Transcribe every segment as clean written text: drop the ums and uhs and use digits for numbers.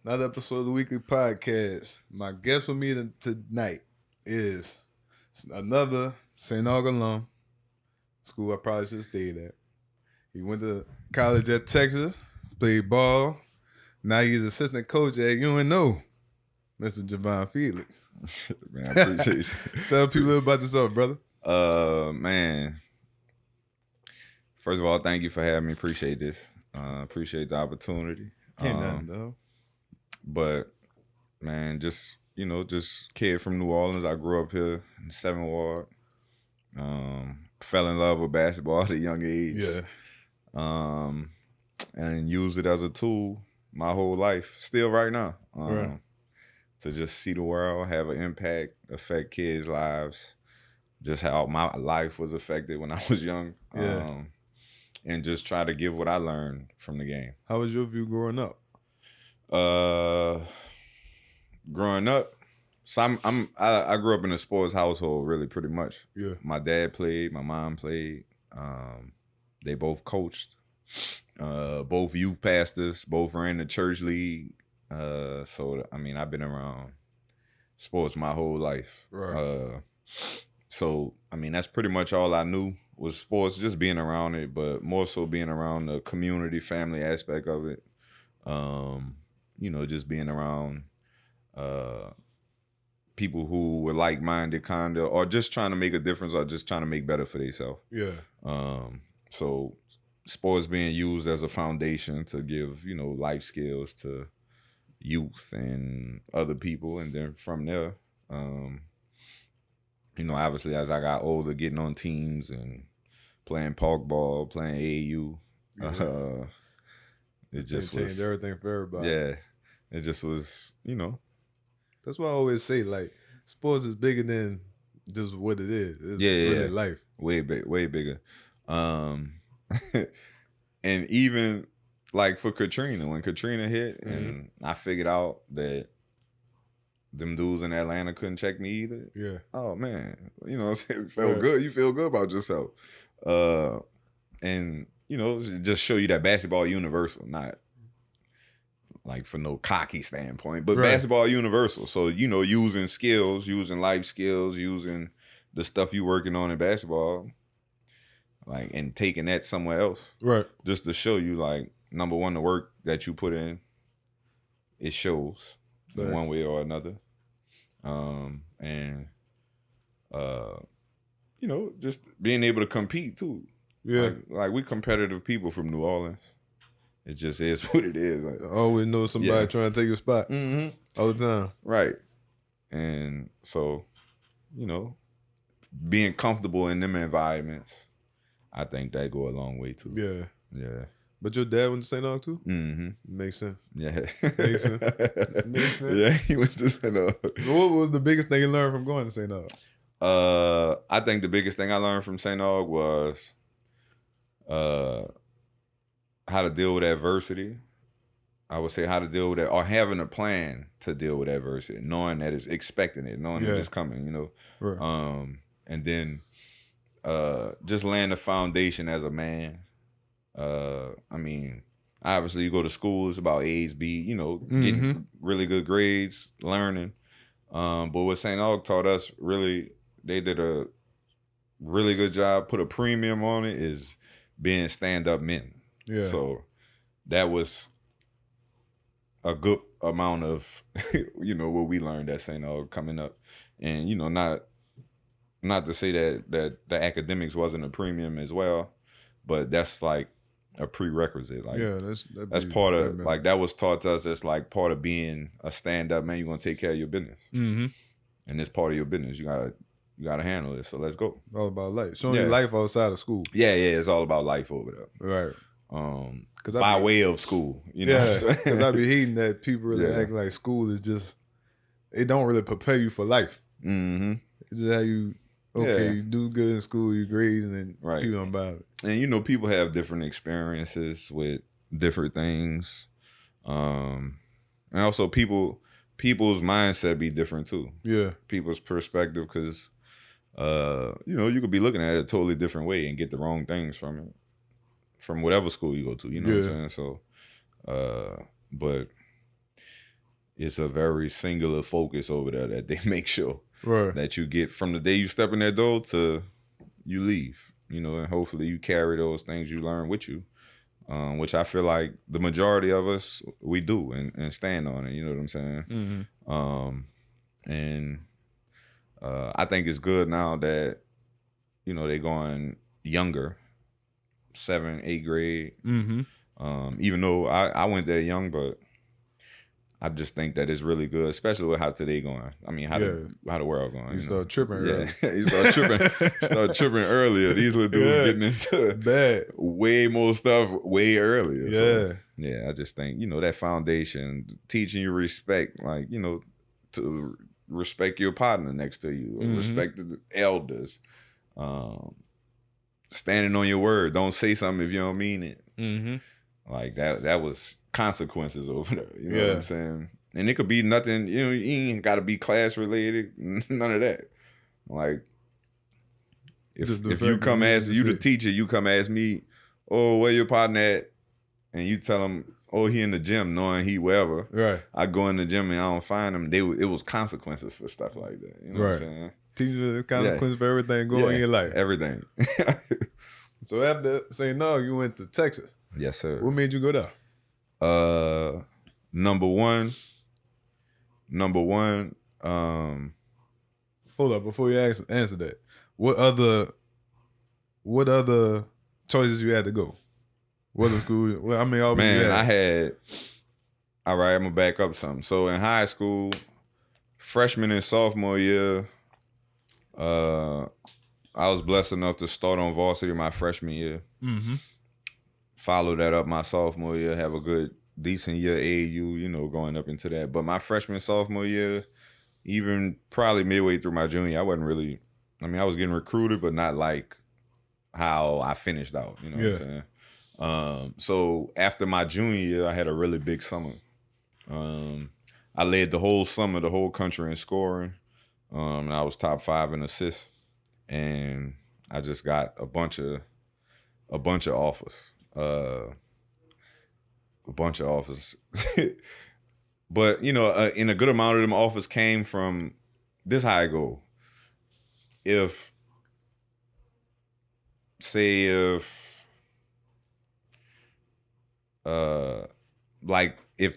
Another episode of the weekly podcast. My guest with me tonight is another St. Aug alum, school I probably should have stayed at. He went to college at Texas, played ball. Now he's assistant coach at UNO, Mr. Javan Felix. Man, I appreciate you. Tell people a little about yourself, brother. Man. First of all, thank you for having me. Appreciate this. Appreciate the opportunity. Ain't nothing, though. But man, just kid from New Orleans. I grew up here in the 7th Ward. Fell in love with basketball at a young age. Yeah. And used it as a tool my whole life, still right now. Right. To just see the world, have an impact, affect kids' lives, just how my life was affected when I was young. Yeah. And just try to give what I learned from the game. How was your view growing up? Growing up, so I grew up in a sports household, really, pretty much. Yeah. My dad played, my mom played. They both coached. Both youth pastors, both ran the church league. So I mean, I've been around sports my whole life. Right. So I mean, that's pretty much all I knew was sports, just being around it, but more so being around the community, family aspect of it. Just being around people who were like-minded, kind of, or just trying to make a difference, or just trying to make better for themselves. Yeah. So sports being used as a foundation to give, life skills to youth and other people. And then from there, obviously as I got older, getting on teams and playing park ball, playing AAU, it just changed everything for everybody. Yeah. It just was, That's why I always say, like, sports is bigger than just what it is. It's really life. Way bigger. And even like for Katrina, when Katrina hit, and I figured out that them dudes in Atlanta couldn't check me either. Yeah. Oh man, it felt good. You feel good about yourself. And just show you that basketball universal, not like for no cocky standpoint, but basketball universal. So, using skills, using life skills, using the stuff you working on in basketball, like, and taking that somewhere else. Right. Just to show you, like, number one, the work that you put in, it shows in one way or another. Just being able to compete too. Yeah. Like we competitive people from New Orleans. It just is what it is. Like, always know somebody trying to take your spot all the time. Right. And so, being comfortable in them environments, I think that go a long way too. Yeah. Yeah. But your dad went to St. Aug too? Mm-hmm. Makes sense. Yeah. Makes sense. Makes sense. Yeah, he went to St. Aug. So what was the biggest thing you learned from going to St. Aug? I think the biggest thing I learned from St. Aug was how to deal with adversity. I would say how to deal with it, or having a plan to deal with adversity, knowing that it's expecting it, knowing that it's coming, Right. And then just laying the foundation as a man. I mean, obviously you go to school, it's about A's, B, getting really good grades, learning. But what St. Aug taught us, really, they did a really good job, put a premium on it, is being stand-up men. Yeah. So that was a good amount of, what we learned at St. Aug coming up. And, not to say that the academics wasn't a premium as well, but that's like a prerequisite. Like, that's part of, like, that was taught to us as like part of being a stand-up man. You're going to take care of your business. Mm-hmm. And it's part of your business. You gotta handle it. So let's go. All about life. Showing you life outside of school. Yeah, it's all about life over there. Right. By way of school, what I'm saying? Because I be hating that people really act like school is just, it don't really prepare you for life. Mm-hmm. It's just how you do good in school, you grades, and then people don't bother. And people have different experiences with different things. And also people's mindset be different too. Yeah. People's perspective, because you could be looking at it a totally different way and get the wrong things from it, from whatever school you go to, what I'm saying? So, but it's a very singular focus over there that they make sure Right. that you get from the day you step in that door to you leave, you know, and hopefully you carry those things you learn with you, which I feel like the majority of us, we do and stand on it, you know what I'm saying? And I think it's good now that, you know, they're going younger, 7th, 8th grade. Even though I went there young, but I just think that it's really good, especially with how today going. I mean, how the world going. You start tripping early. You start tripping earlier. These little dudes getting into way more stuff way earlier. Yeah. So, yeah, I just think, you know, that foundation, teaching you respect, like, you know, to respect your partner next to you, respect the elders, standing on your word. Don't say something if you don't mean it. Like that was consequences over there. You know what I'm saying? And it could be nothing, you know, you ain't gotta be class related, none of that. Like if you come ask you the teacher, you come ask me, oh, where your partner at? And you tell him, oh, he in the gym, knowing he wherever. Right. I go in the gym and I don't find him. It was consequences for stuff like that. You know what I'm saying? Teach you the consequences for everything going in your life. Everything. So after St. Aug, you went to Texas. Yes, sir. What made you go there? Number one. Hold up, before you answer that, what other choices you had to go? What other school? Well, I mean, all right, I'm gonna back up something. So in high school, freshman and sophomore year, I was blessed enough to start on varsity my freshman year. Follow that up my sophomore year, have a good, decent year AAU, you know, going up into that. But my freshman, sophomore year, even probably midway through my junior, I wasn't really, I mean, I was getting recruited, but not like how I finished out, you know what I'm saying? So after my junior year, I had a really big summer. I led the whole summer, the whole country in scoring. And I was top 5 in assists. And I just got a bunch of offers. But, you know, in a good amount of them offers came from, this how I go. If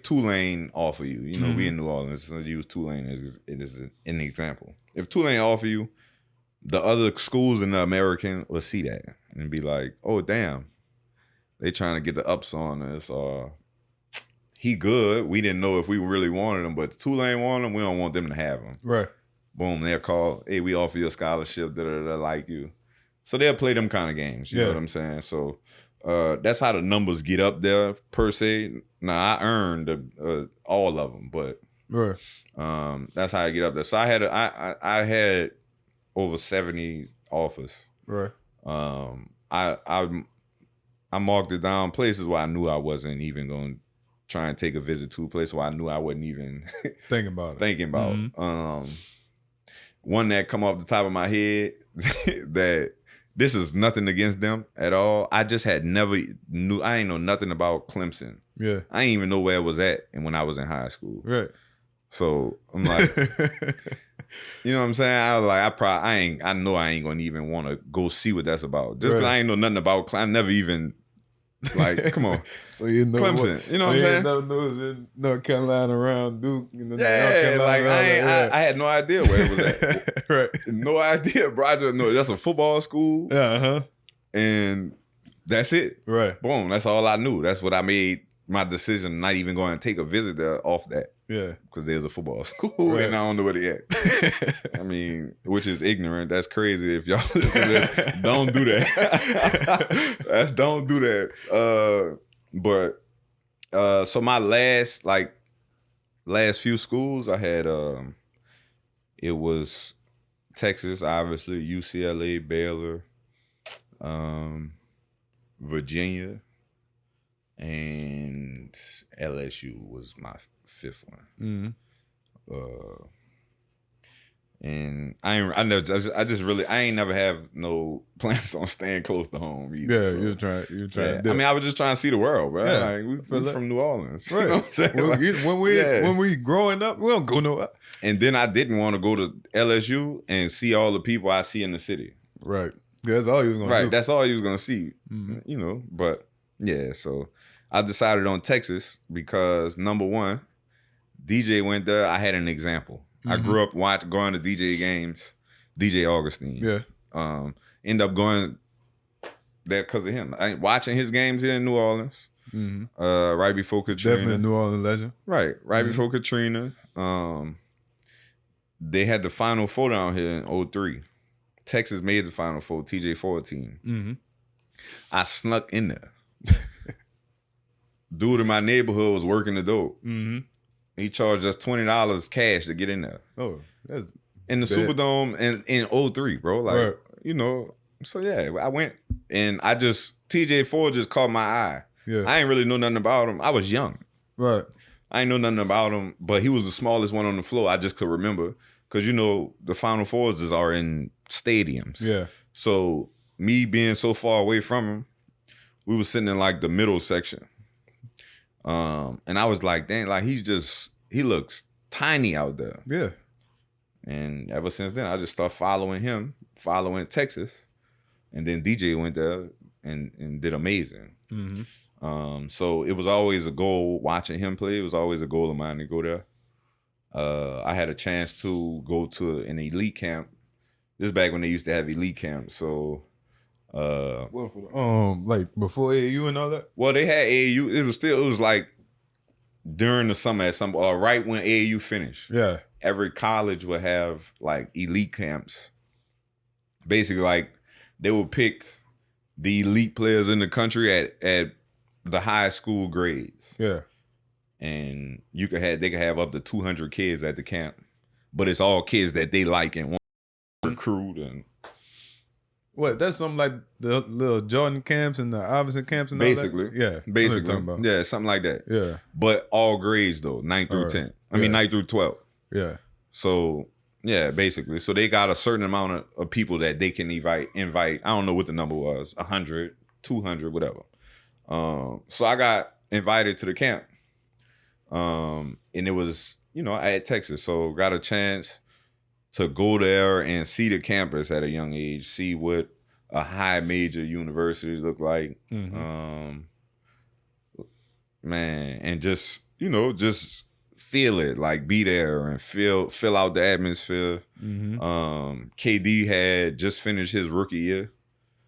Tulane offer you, you know, we in New Orleans, so use Tulane as an example. If Tulane offer you, the other schools in the American will see that and be like, oh, damn, they trying to get the ups on us, or he good. We didn't know if we really wanted him, but Tulane wanted him, we don't want them to have him. Right. Boom, they'll call, hey, we offer you a scholarship, like you. So they'll play them kind of games, you know what I'm saying? So that's how the numbers get up there, per se. Now, I earned all of them, but that's how I get up there. So I had over 70 offers. Right. I marked it down places where I knew I wasn't even going to try and take a visit to, a place where I knew I wasn't even thinking about. One that come off the top of my head that this is nothing against them at all. I just I ain't know nothing about Clemson. Yeah. I ain't even know where it was at when I was in high school. Right. So I'm like, you know what I'm saying? I was like, I know I ain't gonna even want to go see what that's about. Just because I ain't know nothing about I never even, like, come on. So you know Clemson, you know what I'm saying? Never knew it was in North Carolina around Duke. You know, I had no idea where it was at. Right. No idea, bro. I just know that's a football school. And that's it. Right. Boom. That's all I knew. That's what I made my decision, not even going to take a visit there off that. Yeah. Because there's a football school and I don't know where they at. I mean, which is ignorant. That's crazy. If y'all listen to this, don't do that. Don't do that. So my last few schools I had, it was Texas, obviously, UCLA, Baylor, Virginia, and LSU was my 5th one. And I ain't never have no plans on staying close to home either. Yeah, so. you're trying Yeah. to I mean, I was just trying to see the world, bro. Yeah. Like, we from New Orleans. Right. You know what I'm saying? When we growing up, we don't go nowhere. And then I didn't want to go to LSU and see all the people I see in the city. Right. That's all you was gonna do. Right. That's all you was gonna see. You know, but yeah, so I decided on Texas because number one, DJ went there. I had an example. I grew up going to DJ games, DJ Augustine. Yeah. End up going there because of him. Watching his games here in New Orleans. Right before Katrina. Definitely a New Orleans legend. Right before Katrina. They had the Final Four down here in 2003. Texas made the Final Four, TJ4 team. I snuck in there. Dude in my neighborhood was working the dope. He charged us $20 cash to get in there. Oh, that's in the bad. Superdome in 2003, bro. Like, you know, so yeah, I went and TJ4 just caught my eye. Yeah. I ain't really know nothing about him. I was young. Right. I ain't know nothing about him, but he was the smallest one on the floor. I just could remember because, you know, the Final Fours are in stadiums. Yeah. So me being so far away from him, we was sitting in like the middle section. And I was like, dang, like he looks tiny out there. Yeah. And ever since then, I just started following him, following Texas. And then DJ went there and did amazing. So it was always a goal watching him play. It was always a goal of mine to go there. I had a chance to go to an elite camp. This is back when they used to have elite camps. So like before AAU and all that? Well, they had AAU. It was like during the summer right when AAU finished. Yeah. Every college would have like elite camps. Basically, like they would pick the elite players in the country at the high school grades. Yeah. And they could have up to 200 kids at the camp. But it's all kids that they like and want to recruit and what? That's something like the little Jordan camps and the Augustin camps and basically, all that? Yeah. Basically. Yeah, something like that. Yeah. But all grades though, 9 through 10. I mean 9 through 12. Yeah. So yeah, basically. So they got a certain amount of people that they can invite. I don't know what the number was, 100, 200, whatever. So I got invited to the camp. And it was, you know, I had Texas, so got a chance to go there and see the campus at a young age, see what a high major university look like. Man, and just, you know, just feel it, like be there and fill out the atmosphere. KD had just finished his rookie year.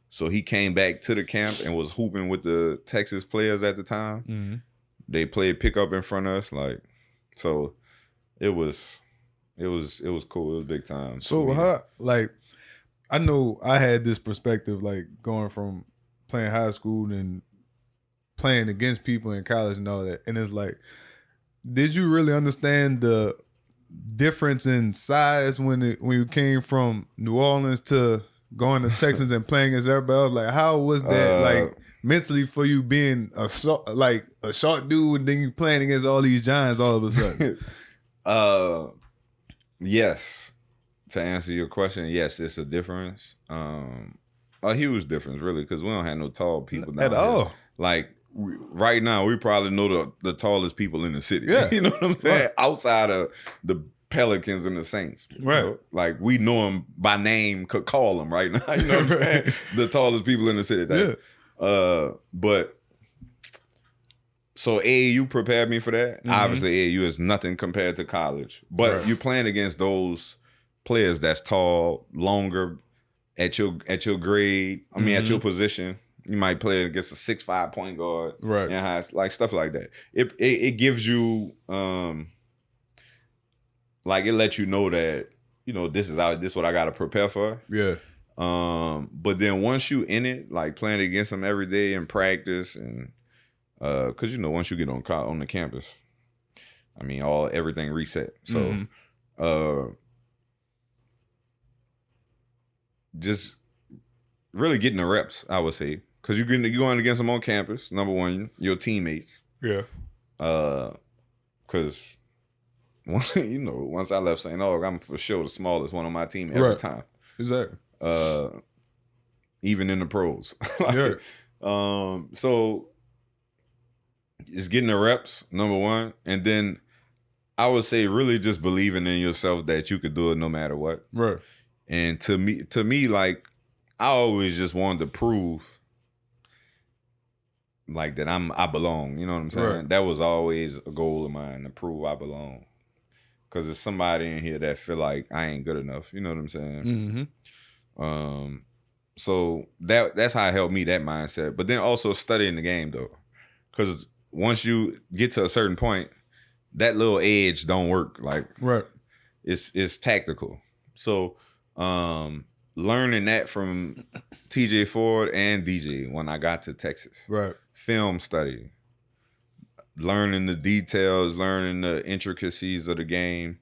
So he came back to the camp and was hooping with the Texas players at the time. They played pickup in front of us, like, so it was cool. It was big time. So how, like, I know I had this perspective, like going from playing high school and playing against people in college and all that, and it's like, did you really understand the difference in size when you came from New Orleans to going to Texas and playing against everybody else? Like, how was that like mentally for you being a short dude and then you playing against all these giants all of a sudden? Yes. To answer your question, yes, it's a difference. A huge difference, really, because we don't have no tall people down at all. Like right now, we probably know the tallest people in the city. Yeah. You know what I'm saying? Right. Outside of the Pelicans and the Saints, right? You know? Like we know them by name, could call them right now. You know what I'm saying? The tallest people in the city. But so AAU prepared me for that. Obviously, AAU is nothing compared to college, but you playing against those players that's tall, longer, at your grade. I mean, at your position. You might play against a 6'5" point guard, right? And like stuff like that. It gives you like it lets you know that, you know, this is what I got to prepare for. Yeah. But then once you in it, like playing against them every day in practice, and because you know once you get on the campus, I mean everything reset. So just really getting the reps, I would say, because you're going against them on campus. Number one, your teammates. Yeah. Because once I left St. Aug, I'm for sure the smallest one on my team every time. Exactly. Even in the pros. So it's getting the reps, number one, and then I would say really just believing in yourself that you could do it no matter what. Right. And to me, like I always just wanted to prove like that I belong. You know what I'm saying? Right. That was always a goal of mine, to prove I belong. Cause there's somebody in here that feel like I ain't good enough. You know what I'm saying? Mm-hmm. So that's how it helped me, that mindset. But then also studying the game though. Cause once you get to a certain point, that little edge don't work. Like it's tactical. So learning that from TJ Ford and DJ when I got to Texas. Right. Film study. Learning the details, learning the intricacies of the game.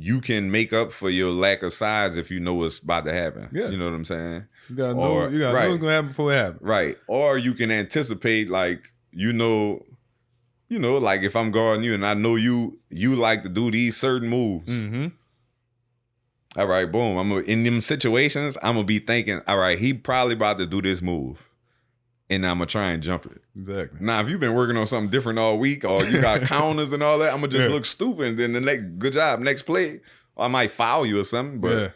You can make up for your lack of size if you know what's about to happen. Yeah. You know what I'm saying? You gotta know what's gonna happen before it happens. Right. Or you can anticipate, like, like if I'm guarding you and I know you like to do these certain moves. Mm-hmm. All right, boom. In them situations, I'm gonna be thinking, all right, he probably about to do this move. And I'm gonna try and jump it. Exactly. Now, if you've been working on something different all week, or you got counters and all that, I'm gonna just look stupid. And then the next, good job, next play, I might foul you or something. But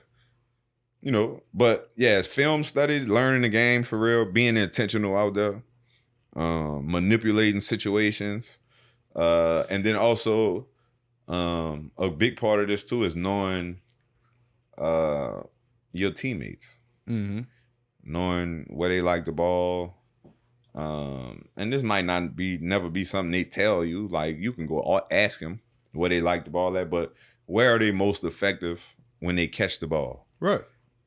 it's film study, learning the game for real, being intentional out there, manipulating situations, and then also a big part of this too is knowing your teammates, knowing where they like the ball. And this might never be something they tell you. Like you can go ask them where they like the ball at, but where are they most effective when they catch the ball? Right.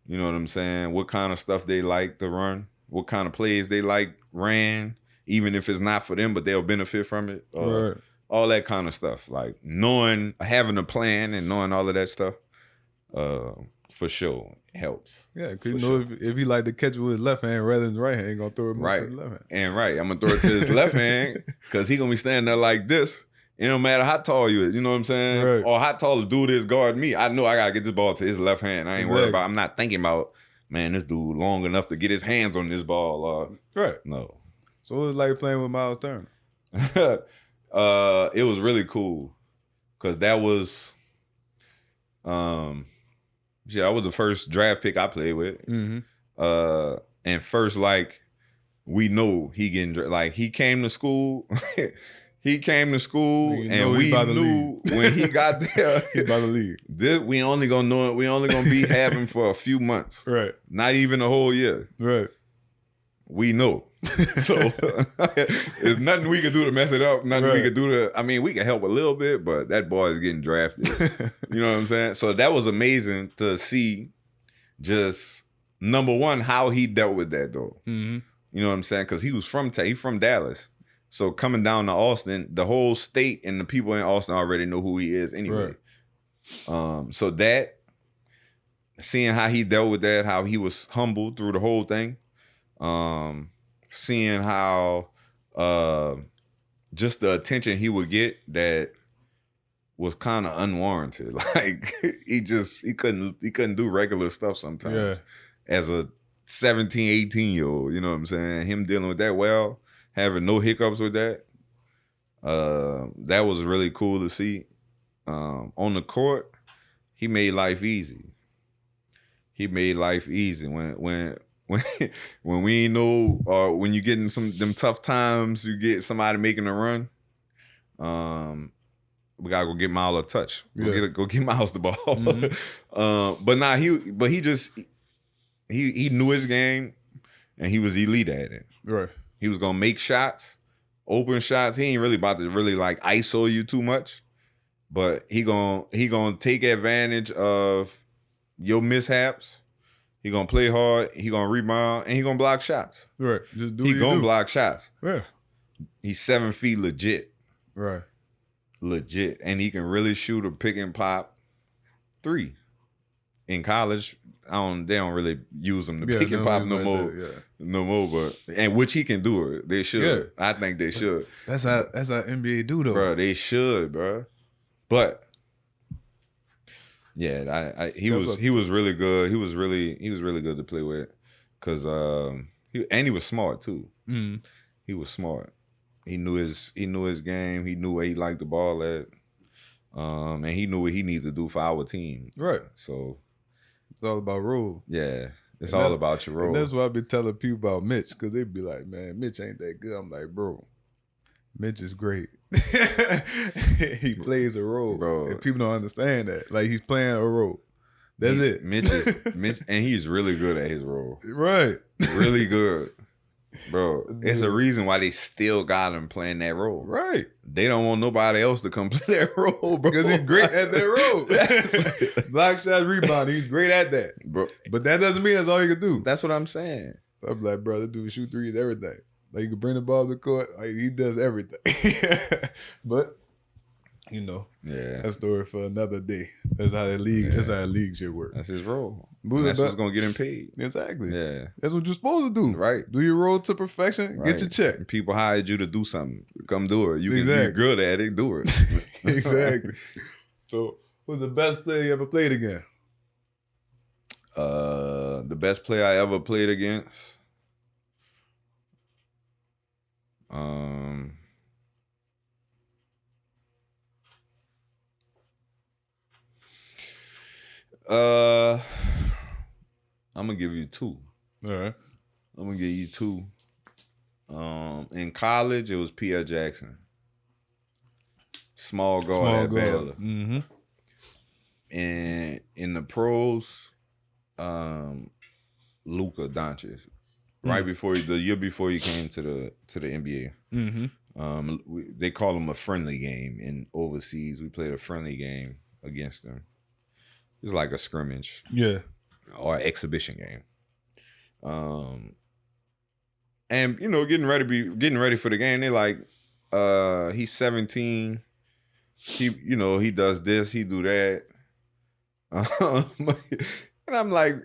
You know what I'm saying? What kind of stuff they like to run? What kind of plays they like ran? Even if it's not for them, but they'll benefit from it. Right. All that kind of stuff. Like having a plan and knowing all of that stuff, for sure helps. Yeah, because if he like to catch it with his left hand rather than the right hand, he's gonna throw it to the left hand. And I'm gonna throw it to his left hand because he's gonna be standing there like this. It don't matter how tall you is, you know what I'm saying? Right. Or how tall the dude is guarding me. I know I gotta get this ball to his left hand. I ain't worried about. I'm not thinking about, man, this dude long enough to get his hands on this ball. Right. No. So it was like playing with Miles Turner. It was really cool because that was, that was the first draft pick I played with. Mm-hmm. And first, like, we know he getting like he came to school. He came to school, and we knew when he got there, he about to leave. We only gonna know it. We only gonna be having for a few months, right? Not even a whole year, right? We know, so there's nothing we can do to mess it up. Nothing we can do to. I mean, we can help a little bit, but that boy is getting drafted. You know what I'm saying? So that was amazing to see. Just number one, how he dealt with that though. Mm-hmm. You know what I'm saying? Because he was from Dallas. So coming down to Austin, the whole state and the people in Austin already know who he is anyway. Right. So that, seeing how he dealt with that, how he was humble through the whole thing, seeing how just the attention he would get that was kind of unwarranted. Like he couldn't do regular stuff sometimes. As a 17, 18-year-old, you know what I'm saying? Him dealing with that well. Having no hiccups with that. That was really cool to see. On the court, he made life easy. He made life easy. When we know, when you get in them tough times, you get somebody making a run. We gotta go get Miles a touch. Go get Miles the ball. Mm-hmm. But he knew his game, and he was elite at it. Right. He was gonna make shots, open shots. He ain't really about to really like ISO you too much, but he gonna take advantage of your mishaps. He gonna play hard. He gonna rebound, and he gonna block shots. Right. Just do he gonna block shots. Yeah. He's 7 feet legit. Right. Legit, and he can really shoot a pick and pop 3. In college, they don't really use him to pick and pop no more. No more, but which he can do it. They should. I think they should. That's how NBA do though. Bro, they should, bro. But yeah, he was really good. He was really good to play with, cause he was smart too. Mm. He was smart. He knew his game. He knew where he liked the ball at, and he knew what he needed to do for our team. Right. So it's all about role. Yeah, it's all about your role. And that's why I be telling people about Mitch, because they be like, "Man, Mitch ain't that good." I'm like, "Bro, Mitch is great. He plays a role, bro. And people don't understand that. Like, he's playing a role. That's it. Mitch, and he's really good at his role. Right. Really good, bro. It's a reason why they still got him playing that role. Right. They don't want nobody else to come play that role, bro. Because he's great at that role. Block shot, rebound. He's great at that, bro. But that doesn't mean that's all you can do. That's what I'm saying. I'm like, bro, this dude shoot threes, everything. Like, you can bring the ball to the court. Like, he does everything. But, you know, that story for another day. That's how that league. That's how that league shit work. That's his role. That's what's gonna get him paid. Exactly. Yeah. That's what you're supposed to do. Right. Do your role to perfection. Right. Get your check. And people hired you to do something. Come do it. You can be good at it. Do it. Exactly. So, who's the best player you ever played against? The best player I ever played against. I'm gonna give you two. All right. I'm gonna give you two. In college, it was Pierre Jackson, small guard at Baylor. Mm-hmm. And in the pros, Luka Dončić, right before the year before he came to the NBA. Mm-hmm. They call him a friendly game in overseas. We played a friendly game against them. It's like a scrimmage, or an exhibition game. And you know, getting ready for the game. They like, he's 17. He does this, he do that. And I'm like,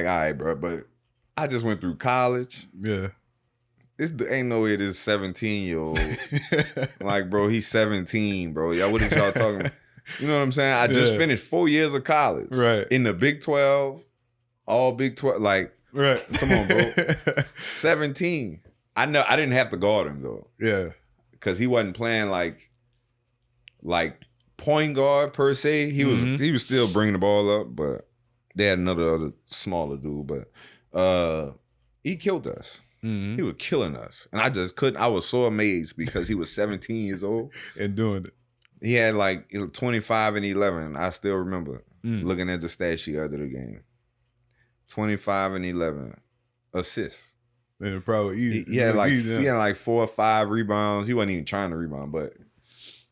all right, bro, but I just went through college. Yeah. This ain't no way this 17-year-old. Like, bro, he's 17, bro. Y'all, what are y'all talking about? You know what I'm saying? I just finished 4 years of college. Right. In the Big 12, all Big 12. Like, right. Come on, bro. 17. I know I didn't have to guard him, though. Yeah. Because he wasn't playing like point guard per se. He was still bringing the ball up, but they had another smaller dude. But he killed us. Mm-hmm. He was killing us. And I just couldn't. I was so amazed because he was 17 years old. And doing it. He had like 25 and 11. I still remember looking at the stat sheet after the game. 25 and 11 assists. And probably easy. He had like 4 or 5 rebounds. He wasn't even trying to rebound, but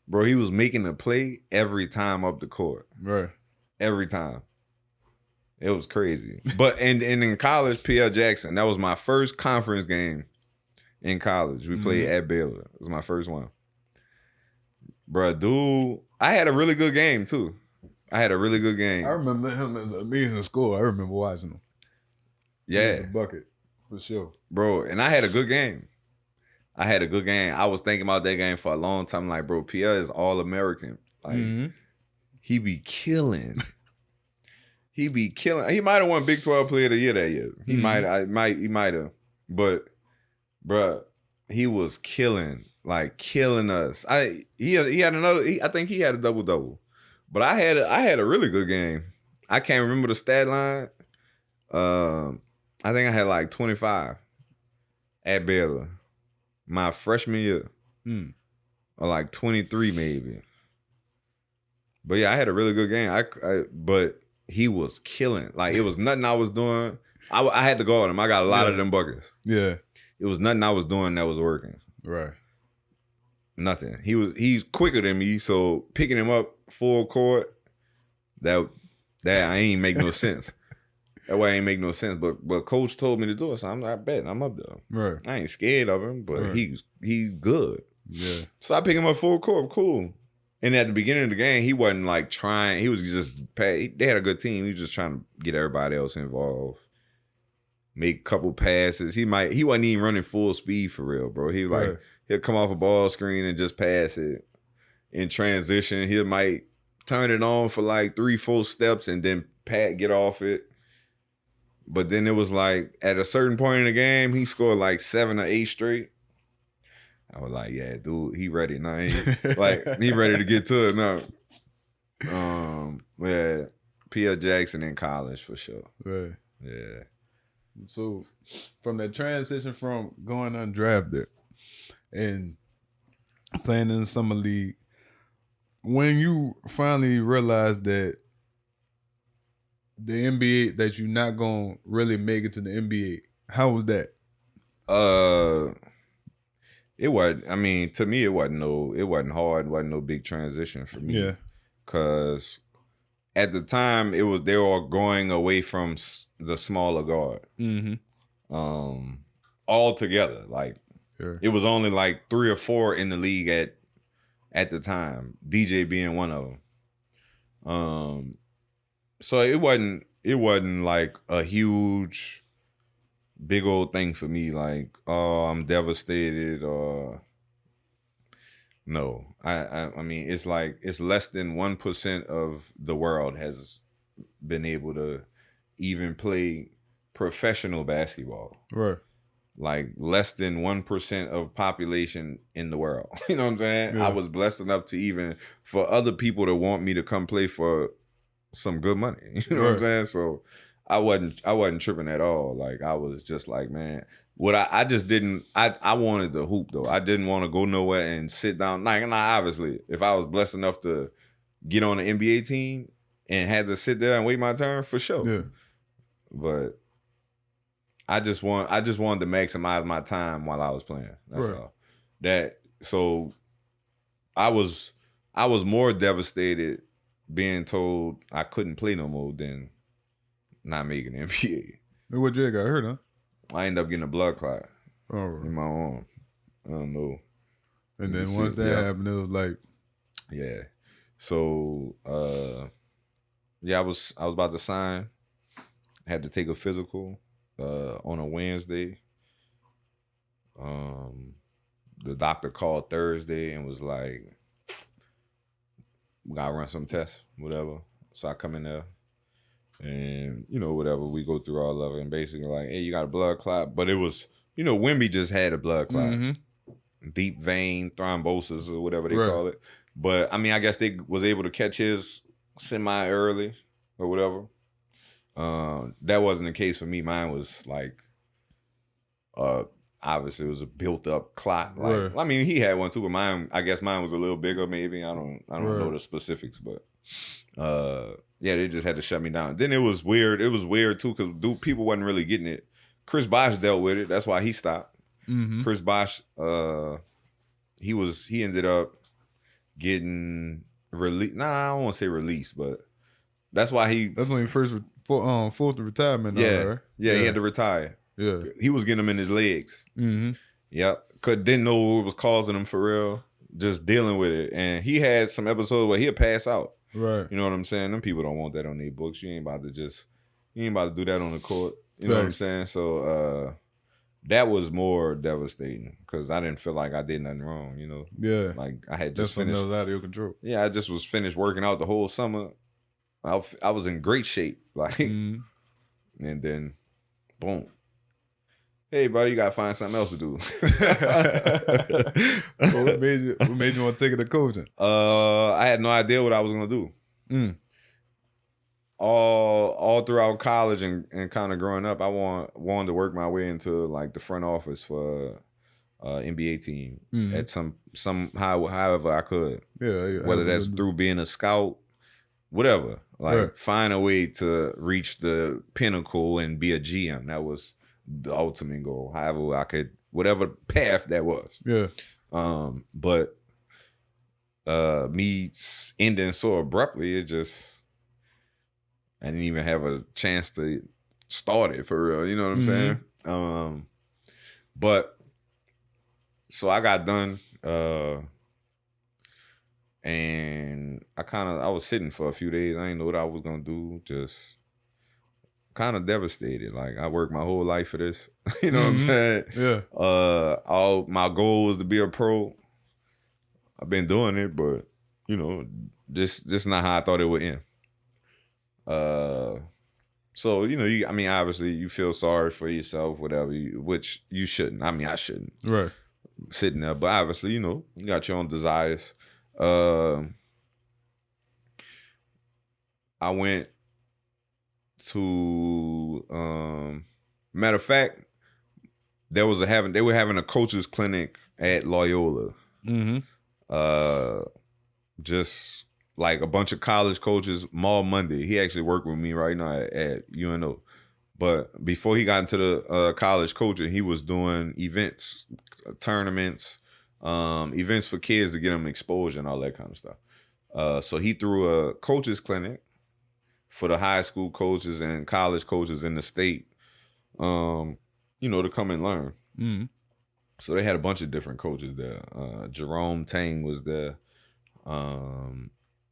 bro, he was making the play every time up the court. Right. Every time. It was crazy. But and in college, Pierre Jackson, that was my first conference game in college. We played at Baylor. It was my first one. Bro, dude, I had a really good game too. I had a really good game. I remember him as an amazing scorer. I remember watching him. Yeah. Bucket, for sure. Bro, and I had a good game. I was thinking about that game for a long time. Like, bro, Pierre is All-American. Like, he be killing. He might have won Big 12 Player of the Year that year. He might have. But, bro, he was killing. Like, killing us. I think he had a double-double. But I had a really good game. I can't remember the stat line. I think I had like 25 at Baylor my freshman year, or like 23 maybe. But yeah, I had a really good game. But he was killing. Like, it was nothing I was doing. I had to guard him. I got a lot of them buckets. Yeah, it was nothing I was doing that was working. Right. Nothing. He's quicker than me, so picking him up full court, that I ain't make no sense. That way ain't make no sense. But coach told me to do it, so I'm not betting. I'm up there. Right. I ain't scared of him, but he's good. Yeah. So I pick him up full court, cool. And at the beginning of the game, he wasn't like trying. He was just they had a good team. He was just trying to get everybody else involved. Make a couple passes. He wasn't even running full speed for real, bro. He was like, he'll come off a ball screen and just pass it. in transition. He might turn it on for like 3-4 steps and then get off it. But then it was like at a certain point in the game, he scored like 7 or 8 straight. I was like, yeah, dude, he ready now. He ready to get to it now. Yeah, P.L. Jackson in college for sure. Right. Yeah. So from that transition from going undrafted and playing in the summer league, when you finally realized that the NBA, that you're not gonna really make it to the NBA, how was that? It wasn't. I mean, to me, it wasn't hard. It wasn't no big transition for me. Yeah. Cause at the time they were going away from the smaller guard. Mm-hmm. All together. Like sure. It was only like 3 or 4 in the league at the time. DJ being one of them. So it wasn't like a huge, big old thing for me. Like, oh, I'm devastated or no. I mean, it's like it's less than 1% of the world has been able to even play professional basketball. Right. Like less than 1% of population in the world. You know what I'm saying? Yeah. I was blessed enough to even for other people to want me to come play for some good money. You know what I'm saying? So I wasn't tripping at all. Like I was just like, man, what I just didn't I wanted to hoop though. I didn't want to go nowhere and sit down. Like, obviously, if I was blessed enough to get on the NBA team and had to sit there and wait my turn, for sure. Yeah. But I just wanted to maximize my time while I was playing. That's all. So I was more devastated being told I couldn't play no more than not making the NBA. What Jay got hurt, huh? I ended up getting a blood clot in my arm. I don't know. And then once that happened, it was like, yeah. So I was about to sign. I had to take a physical on a Wednesday. The doctor called Thursday and was like, we gotta run some tests, whatever. So I come in there and, whatever, we go through all of it and basically like, hey, you got a blood clot. But it was, Wemby just had a blood clot. Mm-hmm. Deep vein thrombosis or whatever they call it. But I mean, I guess they was able to catch his semi-early or whatever. That wasn't the case for me. Mine was like, obviously it was a built-up clot. Like, I mean, he had one too, but I guess mine was a little bigger. Maybe I don't know the specifics, but they just had to shut me down. Then it was weird. It was weird too because people wasn't really getting it. Chris Bosh dealt with it. That's why he stopped. Mm-hmm. Chris Bosh, he ended up getting released. Nah, I don't want to say released, but that's why That's when he first forced the retirement. Yeah, he had to retire. Yeah, he was getting them in his legs. Mm-hmm. Yep, didn't know what was causing him for real. Just dealing with it, and he had some episodes where he'll pass out. Right, you know what I'm saying? Them people don't want that on their books. You ain't about to do that on the court. You know what I'm saying? So that was more devastating because I didn't feel like I did nothing wrong. Yeah, like I had just finished. That was out of your control. Yeah, I just was finished working out the whole summer. I was in great shape, like, and then, boom. Hey, buddy, you gotta find something else to do. So what made you want to take it to coaching? I had no idea what I was gonna do. All throughout college and kind of growing up, I wanted to work my way into like the front office for NBA team at however I could. Yeah, whether that's through being a scout, whatever. Like find a way to reach the pinnacle and be a GM. That was the ultimate goal. However I could, whatever path that was. Yeah. But me ending so abruptly, I didn't even have a chance to start it for real. You know what I'm saying? But so I got done, and I was sitting for a few days. I didn't know what I was gonna do. Just kind of devastated. Like I worked my whole life for this. You know what I'm saying? Yeah. All my goal was to be a pro. I've been doing it, but this not how I thought it would end. So, obviously you feel sorry for yourself, whatever, which you shouldn't. I mean, I shouldn't. Right. Sitting there. But obviously, you got your own desires. I went to, matter of fact, they were having a coaches clinic at Loyola. Mm-hmm. Just like a bunch of college coaches. Maul Monday, he actually worked with me right now at UNO. But before he got into the college coaching, he was doing events, tournaments, events for kids to get them exposure and all that kind of stuff. So he threw a coaches clinic for the high school coaches and college coaches in the state, to come and learn. Mm-hmm. So they had a bunch of different coaches there. Jerome Tang was there.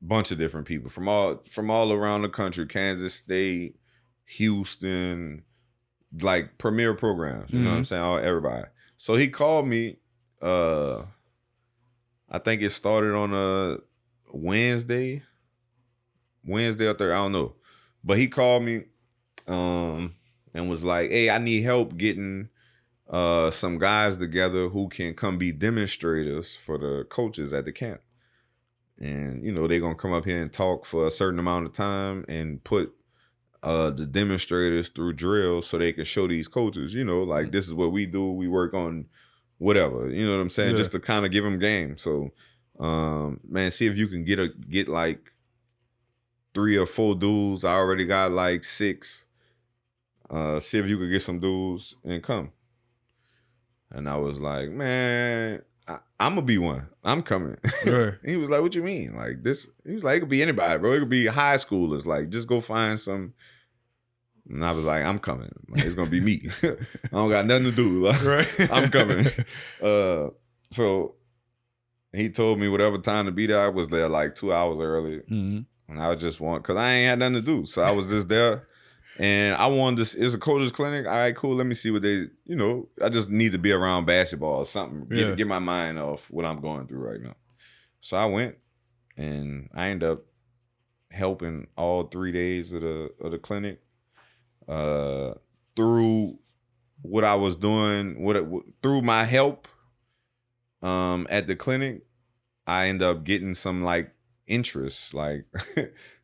Bunch of different people from all around the country, Kansas State, Houston, like premier programs. You know what I'm saying? Everybody. So he called me. I think it started on a Wednesday or Thursday. I don't know, but he called me and was like, "Hey, I need help getting some guys together who can come be demonstrators for the coaches at the camp." And, they're going to come up here and talk for a certain amount of time and put the demonstrators through drills so they can show these coaches, this is what we do. We work on whatever, you know what I'm saying? Yeah. Just to kind of give them game. So, man, see if you can get like 3 or 4 dudes. I already got like 6. See if you could get some dudes and come. And I was like, man, I'm gonna be one. I'm coming. Right. He was like, what you mean? Like this? He was like, it could be anybody, bro. It could be high schoolers. Like, just go find some. And I was like, I'm coming. Like, it's gonna be me. I don't got nothing to do. Like, right. I'm coming. So he told me whatever time to be there. I was there like 2 hours early. Mm-hmm. And I just because I ain't had nothing to do. So I was just there. And I wanted this. It's a coach's clinic. All right, cool. Let me see what they, I just need to be around basketball or something. Get my mind off what I'm going through right now. So I went and I ended up helping all 3 days of the clinic. Through what I was doing, through my help at the clinic, I ended up getting some like interest, like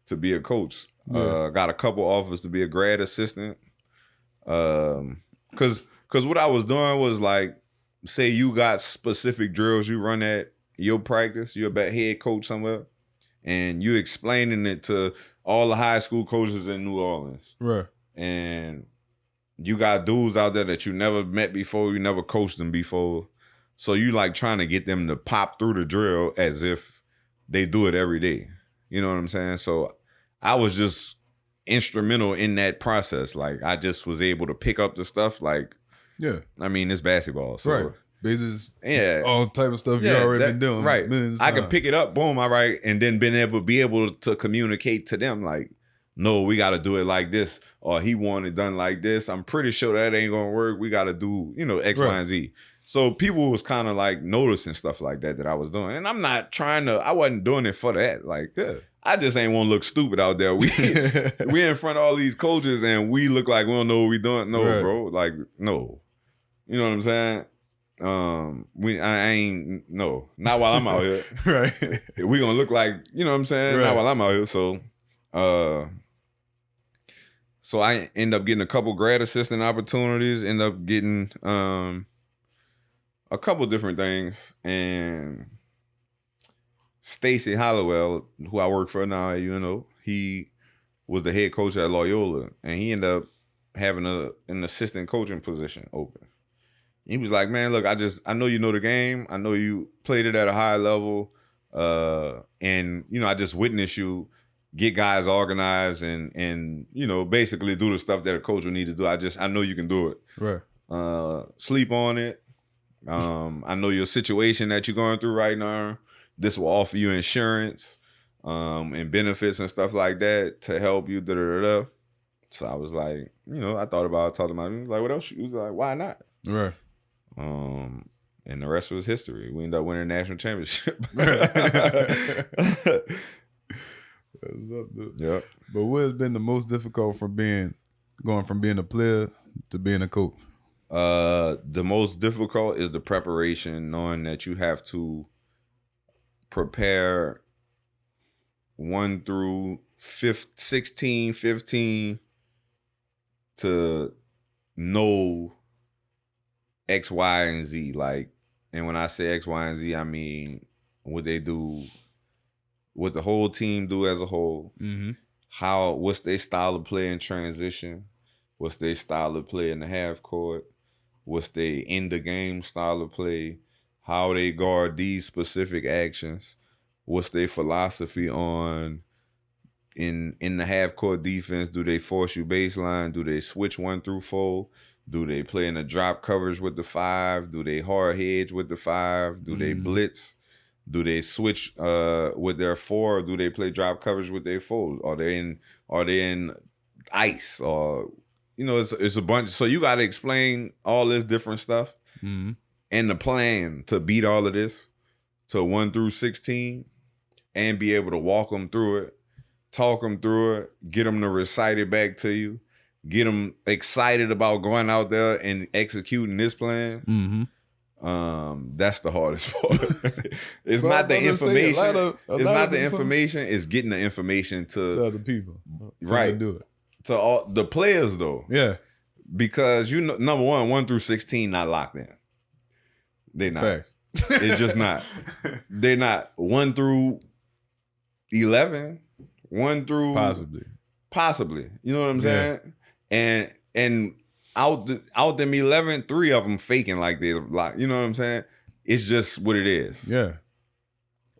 to be a coach. Got a couple offers to be a grad assistant. Cause what I was doing was like, say you got specific drills you run at your practice, you're a head coach somewhere, and you explaining it to all the high school coaches in New Orleans. Right. And you got dudes out there that you never met before, you never coached them before. So you like trying to get them to pop through the drill as if they do it every day. You know what I'm saying? So I was just instrumental in that process. Like I just was able to pick up the stuff. Like, yeah, I mean, it's basketball. So, right. Bases, all type of stuff you already been doing. Right. I could pick it up, boom, all right, and then be able to communicate to them like, no, we got to do it like this, or he wanted it done like this. I'm pretty sure that ain't gonna work. We got to do, X, right. Y, and Z. So people was kind of like noticing stuff like that I was doing, and I'm not I wasn't doing it for that. Like, I just ain't want to look stupid out there. We in front of all these coaches, and we look like we don't know what we doing. No, right. Bro, like no, you know what I'm saying? I ain't not while I'm out here. Right. We gonna look like, you know what I'm saying? Right. Not while I'm out here. So I end up getting a couple grad assistant opportunities, end up getting a couple different things. And Stacy Hollowell, who I work for now at UNO, he was the head coach at Loyola, and he ended up having an assistant coaching position open. He was like, man, look, I know you know the game. I know you played it at a high level. And, I just witnessed you get guys organized and basically do the stuff that a coach will need to do. I know you can do it. Right. Sleep on it. I know your situation that you're going through right now. This will offer you insurance and benefits and stuff like that to help you. Da-da-da-da. So I was like, I thought about it, talking about it. He was like, what else? He was like, why not? Right. And the rest was history. We ended up winning a national championship. Yep. But what has been the most difficult going from being a player to being a coach? The most difficult is the preparation, knowing that you have to prepare 1 through 16, 15 to know X, Y, and Z. Like, and when I say X, Y, and Z, I mean what they do, what the whole team do as a whole. Mm-hmm. What's their style of play in transition? What's their style of play in the half court? What's their end the game style of play? How they guard these specific actions? What's their philosophy on in the half court defense? Do they force you baseline? Do they switch 1 through 4? Do they play in a drop coverage with the 5? Do they hard hedge with the 5? Do they blitz? Do they switch with their 4? Or do they play drop coverage with their 4? Are they in ice? Or it's a bunch. So you got to explain all this different stuff and the plan to beat all of this to 1 through 16 and be able to walk them through it, talk them through it, get them to recite it back to you, get them excited about going out there and executing this plan. Mm-hmm. That's the hardest part. It's not the information. It's not the information. It's getting the information to other people. Right. Do it. To all the players though. Yeah. Because number 1 through 16 not locked in. They're not. Facts. It's just not. They're not. 1 through 11. 1 through possibly. You know what I'm saying? And out them 11, 3 of them faking like they're locked. You know what I'm saying? It's just what it is. Yeah.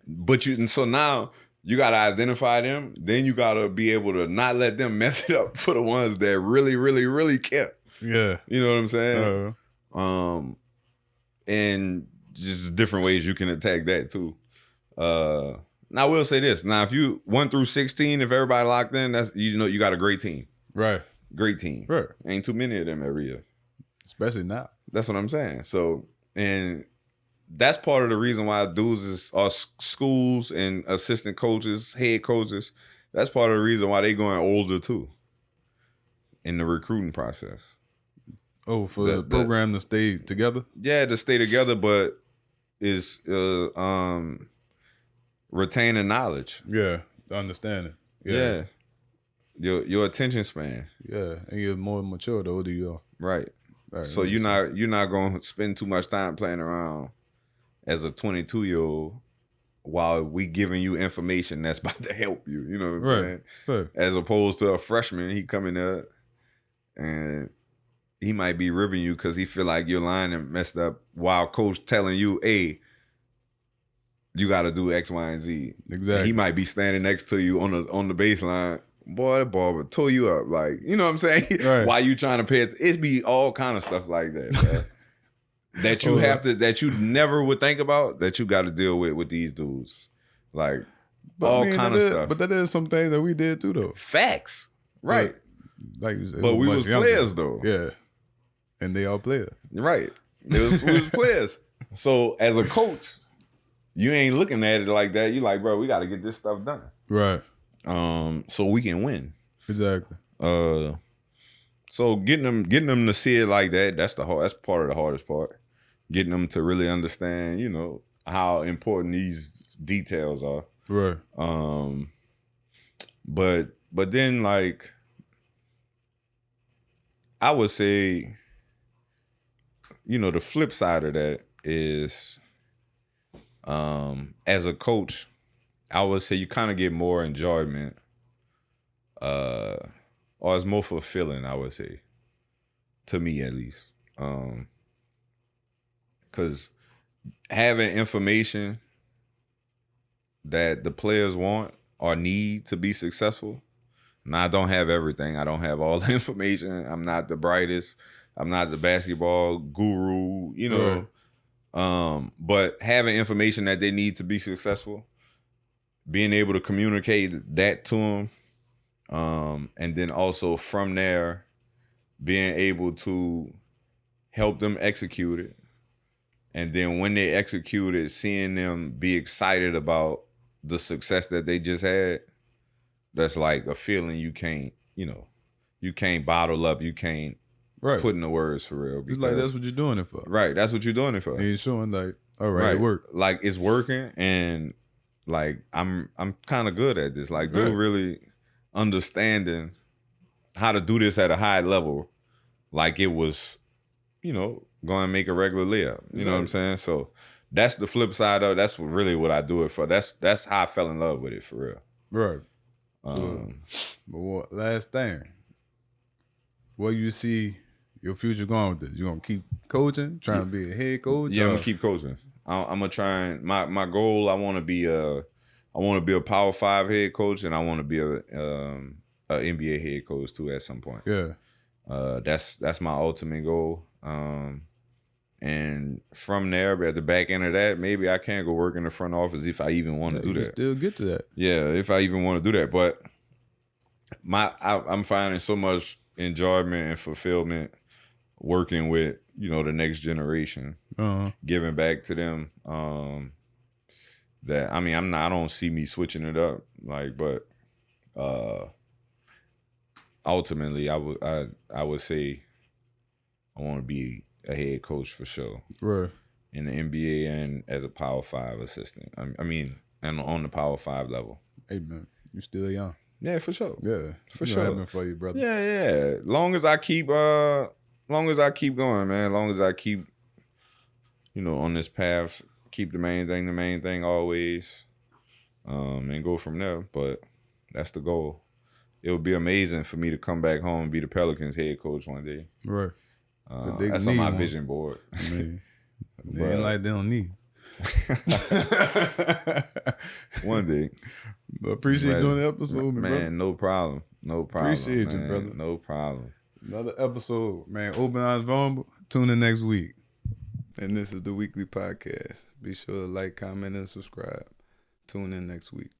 But so now you gotta identify them. Then you gotta be able to not let them mess it up for the ones that really, really, really care. Yeah. You know what I'm saying? And just different ways you can attack that too. Now I will say this. Now if you 1 through 16, if everybody locked in, that's you got a great team. Right. Great team. Right. Ain't too many of them every year. Especially now. That's what I'm saying. So, and that's part of the reason why dudes are schools and assistant coaches, head coaches. That's part of the reason why they going older too in the recruiting process. Oh, for the program to stay together? Yeah, to stay together, but is retaining knowledge. Yeah, the understanding. Yeah. Your attention span. Yeah, and you're more mature the older you are. Right. So you're not going to spend too much time playing around as a 22-year-old while we giving you information that's about to help you. You know what I'm saying? Right. As opposed to a freshman, he coming up and he might be ribbing you because he feel like your line and messed up while coach telling you, hey, you got to do X, Y, and Z. Exactly. And he might be standing next to you on the baseline. Boy, that ball would tore you up. Like, you know what I'm saying? Right. Why you trying to pay it? It's be all kind of stuff like that, man. that you that you never would think about, that you got to deal with these dudes. Like, all kind of stuff. But that is some things that we did too, though. Facts. Right. Like you said, but we was players, though. Yeah. And they all players. Right. We was players. So, as a coach, you ain't looking at it like that. You like, bro, we got to get this stuff done. Right. So we can win. Exactly. So getting them to see it like that, that's part of the hardest part. Getting them to really understand, how important these details are. Right. But then, like, I would say, the flip side of that is, as a coach, I would say you kind of get more enjoyment, or it's more fulfilling, I would say, to me at least. Because having information that the players want or need to be successful. Now, I don't have everything. I don't have all the information. I'm not the brightest. I'm not the basketball guru, Right. But having information that they need to be successful, being able to communicate that to them, and then also from there, being able to help them execute it And then when they execute it, seeing them be excited about the success that they just had, that's like a feeling you can't bottle up. You can't put into words for real. It's like that's what you're doing it for. Right, that's what you're doing it for. And you're showing like, all right, it worked. Like it's working, and like I'm kind of good at this. Like they're really understanding how to do this at a high level, like it was, go and make a regular layup. You know what I'm saying? So that's the flip side of it. That's really what I do it for. That's how I fell in love with it for real. Right. But what last thing? What you see your future going with this? You gonna keep coaching, trying to be a head coach? Yeah, I'm gonna keep coaching. I'm gonna try and my goal. I want to be a Power 5 head coach, and I want to be a NBA head coach too at some point. Yeah. That's my ultimate goal. And from there, at the back end of that, maybe I can go work in the front office if I even want to do that. Still get to that. Yeah, if I even want to do that. But I'm finding so much enjoyment and fulfillment working with the next generation, giving back to them. That I don't see me switching it up. But ultimately, I would say I want to be a head coach for sure, right? In the NBA and as a Power 5 assistant. And on the Power 5 level. Hey man, you still young. Yeah, for sure. Yeah, for sure. Happen for you, brother. Yeah. Long as I keep going, man. Long as I keep, on this path, keep the main thing always, and go from there. But that's the goal. It would be amazing for me to come back home and be the Pelicans head coach one day. Right. That's on my vision board. Man, they ain't like they don't need. One day. But appreciate doing the episode, man. Man, no problem. Appreciate you, brother. No problem. Another episode, man. Open Eyes Vulnerable. Tune in next week. And this is the weekly podcast. Be sure to like, comment, and subscribe. Tune in next week.